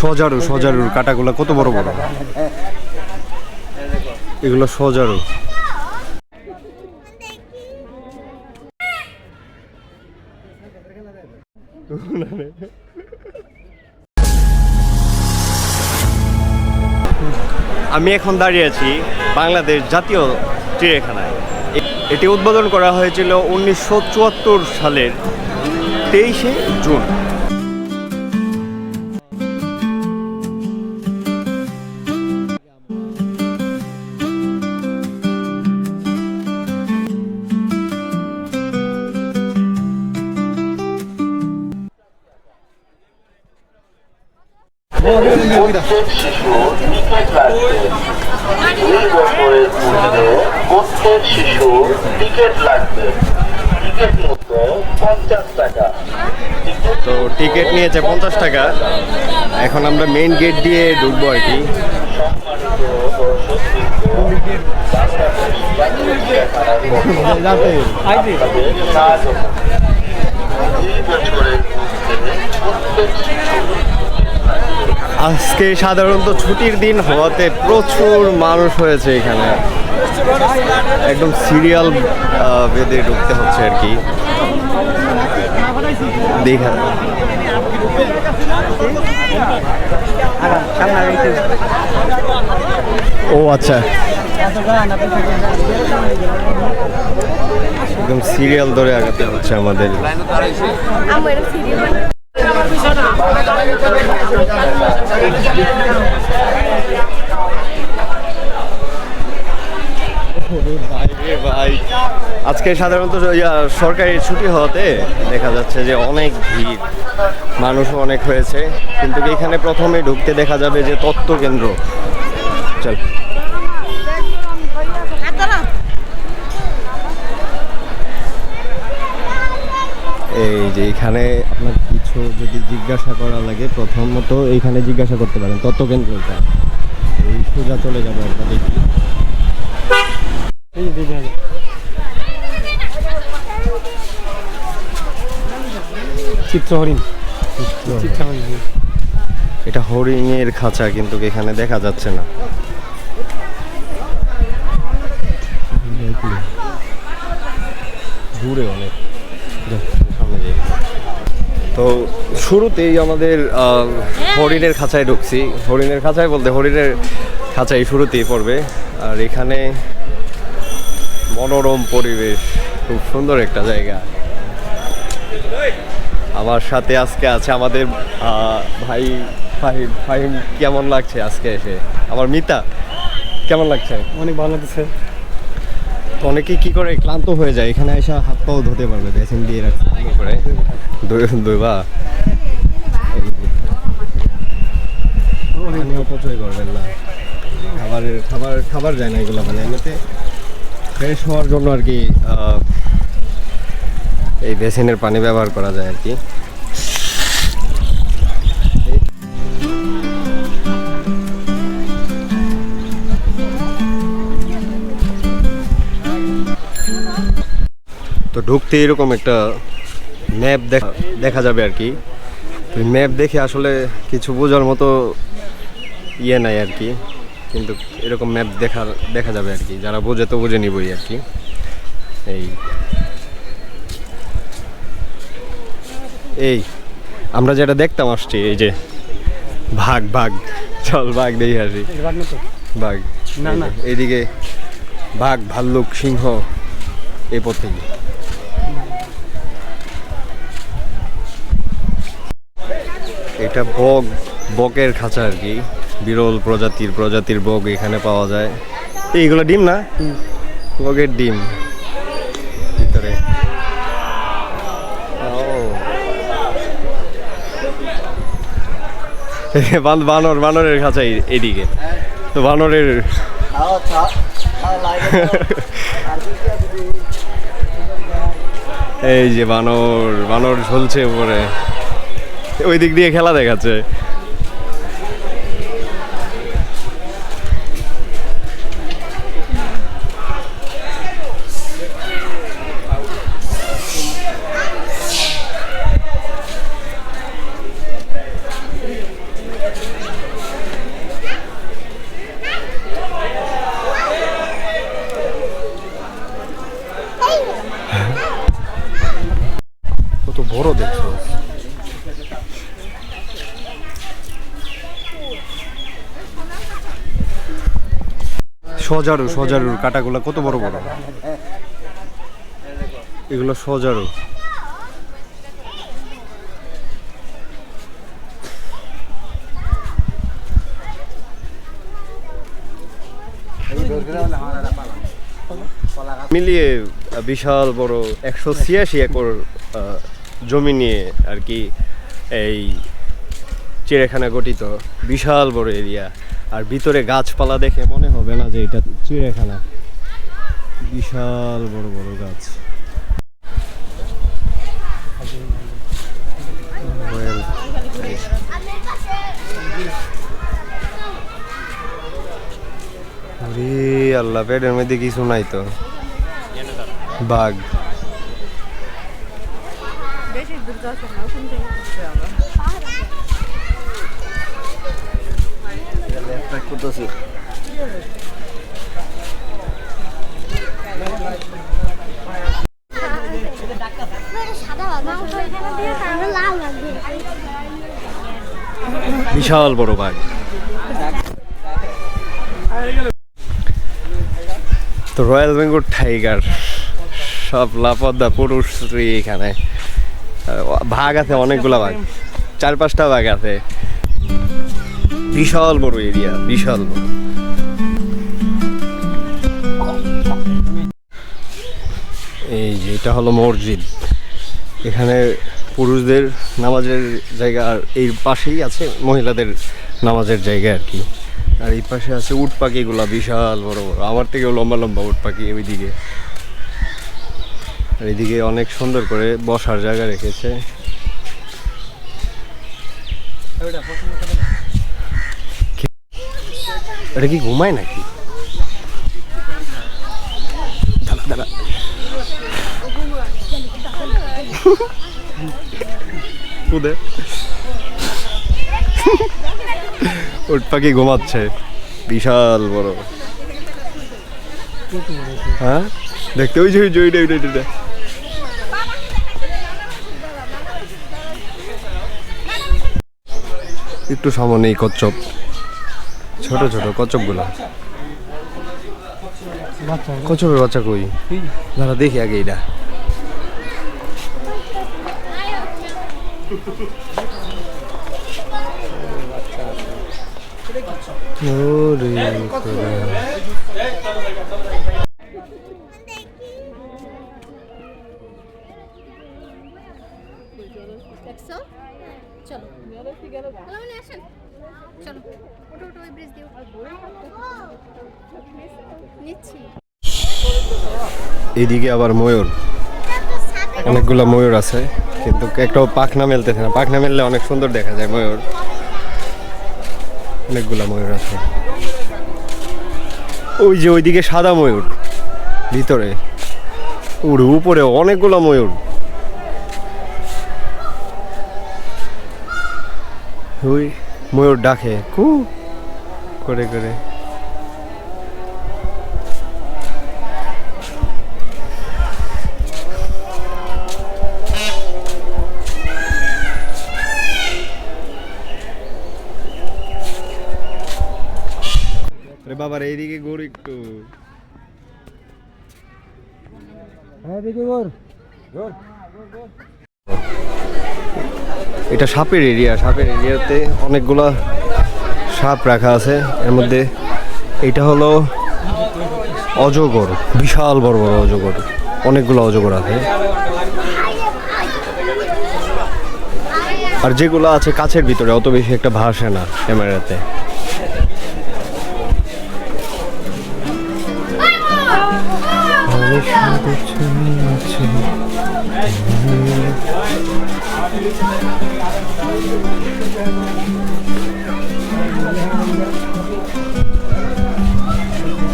সজারু সজারুর কাটাগুলো কত বড় বড়, এগুলো সজারু। আমি এখন দাঁড়িয়ে আছি বাংলাদেশ জাতীয় চিড়িয়াখানায়। এটি উদ্বোধন করা হয়েছিল 1974 সালের 23শে জুন। প্রত্যেক শিশু টিকিট লাগবে। 2 বছরের মধ্যে প্রত্যেক শিশু টিকিট লাগবে। টিকিট মূল্য 50 টাকা। তো টিকিট নিয়েছে 50 টাকা। এখন আমরা মেইন গেট দিয়ে ঢুকবো আর কি। সম্মানিত দর্শকবৃন্দ, বাংলাদেশ জাতীয় চিড়িয়াখানার পক্ষ থেকে আপনাদের স্বাগত। 2 বছরের মধ্যে প্রত্যেক শিশু আজকে সাধারণত ছুটির দিন হওয়াতে প্রচুর মানুষ হয়েছে এখানে, একদম সিরিয়াল বেঁধে ঢুকতে হচ্ছে আর কি। দেখা ও আচ্ছা, একদম সিরিয়াল ধরে আগাতে হচ্ছে আমাদের। ভাই আজকে সাধারণত সরকারি ছুটি হওয়াতে দেখা যাচ্ছে যে অনেক ভিড়, মানুষও অনেক হয়েছে। কিন্তু এখানে প্রথমে ঢুকতে দেখা যাবে যে তথ্য কেন্দ্র। চল এই যে এখানে আপনার কিছু যদি জিজ্ঞাসা করা লাগে, প্রথমত এইখানে জিজ্ঞাসা করতে পারেন তথ্য কেন্দ্রটা। এই সোজা চলে যাবো আমরা, দেখি চিত্র হরিণ। এটা হরিণের খাঁচা, কিন্তু এখানে দেখা যাচ্ছে না। দূরে অনেক, সামনে যাই। তো শুরুতেই আমাদের হরিণের খাঁচায় ঢুকছি। হরিণের খাঁচায় বলতে হরিণের খাঁচাই শুরুতেই পড়বে। আর এখানে মনোরম পরিবেশ, খুব সুন্দর একটা জায়গা। আমার সাথে আজকে আছে আমাদের ভাই ফাহিম। ফাহিম, কেমন লাগছে আজকে এসে? আমার মিতা, কেমন লাগছে? অনেক ভালো লাগছে। অনেকে কি করে ক্লান্ত হয়ে যায়, এখানে এসে হাত পাও ধুতে পারবে, বেসিন দিয়ে রাখছে করে দইবা। অপচয় করবেন না, খাবার যায় না এগুলো, মানে এমনিতে ফ্রেশ হওয়ার জন্য আর কি এই বেসিনের পানি ব্যবহার করা যায় আর কি। তো ঢুকতে এরকম একটা ম্যাপ দেখা যাবে আর কি। ম্যাপ দেখে আসলে কিছু বোঝার মতো ইয়ে নাই আর কি, কিন্তু এরকম ম্যাপ দেখা যাবে আর কি। যারা বোঝে তো বুঝে নিবই আর কি। এই আমরা যেটা দেখতাম আসছি, এই যে বাঘ, চল বাঘ দেখে আসি। বাঘ না না, এইদিকে বাঘ, ভাল্লুক, সিংহ এই পথে। এটা বকের খাঁচা আর কি। বিরল প্রজাতির বক এখানে পাওয়া যায়। এইগুলো ডিম না, বকের ডিম ভিতরে। বানরের খাঁচা এদিকে। তো বানরের এই যে বানর ঝুলছে উপরে, ওই দিক দিয়ে খেলা দেখাচ্ছে। সজারুর কাটাগুলো কত বড় বড়, এগুলো সজারু। মিলিয়ে বিশাল বড় 186 একর জমি নিয়ে আর কি এই চিড়িয়াখানা গঠিত, বিশাল বড় এরিয়া। আর ভিতরে গাছপালা দেখে মনে হবে না যে এটা চিড়িয়াখানা, বিশাল বড় বড় গাছ। আল্লাহ, পেটের মধ্যে কিছু নাই তো। বাঘ বিশাল বড় বাঘ। তো রয়্যাল বেঙ্গল টাইগার সব লাপদা পুরুষ স্ত্রী। এখানে বাঘ আছে অনেকগুলা, বাঘ 4-5টা বাঘ আছে। বিশাল বড় এরিয়া, বিশাল বড়। এই যে এটা হলো মসজিদ, এখানে পুরুষদের নামাজের জায়গা, আর এই পাশেই আছে মহিলাদের নামাজের জায়গা আর কি। আর এই পাশে আছে উট পাখিগুলা, বিশাল বড় বড়, আমার থেকেও লম্বা লম্বা উট পাখি ওইদিকে। আর এইদিকে অনেক সুন্দর করে বসার জায়গা রেখেছে। এটা কি ঘুমায় নাকি? দাঁড়া দাঁড়া, উট পাখি ঘুমাচ্ছে, বিশাল বড়। হ্যাঁ দেখতে, ওই যে ওইটা একটু সামনে এই কচ্ছপ, ছোট ছোট কচ্ছপ গুলা। কচ্ছপের বাচ্চা কই? দাঁড়া দেখি আগে এটা। এদিকে আবার ময়ূর, অনেকগুলা ময়ূর আছে, কিন্তু একটাও পাখনা মেলতেছে না। পাখনা মেললে অনেক সুন্দর দেখা যায় ময়ূর। অনেকগুলা ময়ূর আছে। ওই যে ওইদিকে সাদা ময়ূর, ভিতরে উড়ে, উপরে অনেকগুলো ময়ূর। ওই ময়ূর ডাকে কু করে করে। বাবার এইদিকে গরু একটু, এটা সাপের এরিয়া। সাপের এরিয়াতে অনেকগুলা সাপ রাখা আছে। এর মধ্যে এটা হলো অজগর, বিশাল বড় বড় অজগর, অনেকগুলো অজগর আছে। আর যেগুলো আছে কাছের ভিতরে, অত বেশি একটা ভাসে না ক্যামেরাতে।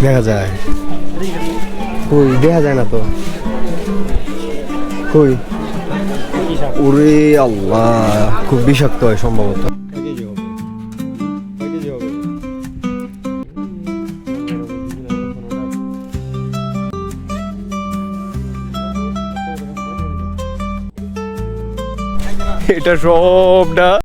দেখা যায় কই? দেখা যায় না তো কই? ওরে আল্লাহ, খুব বিষাক্ত হয় সম্ভবত। এটা সবটা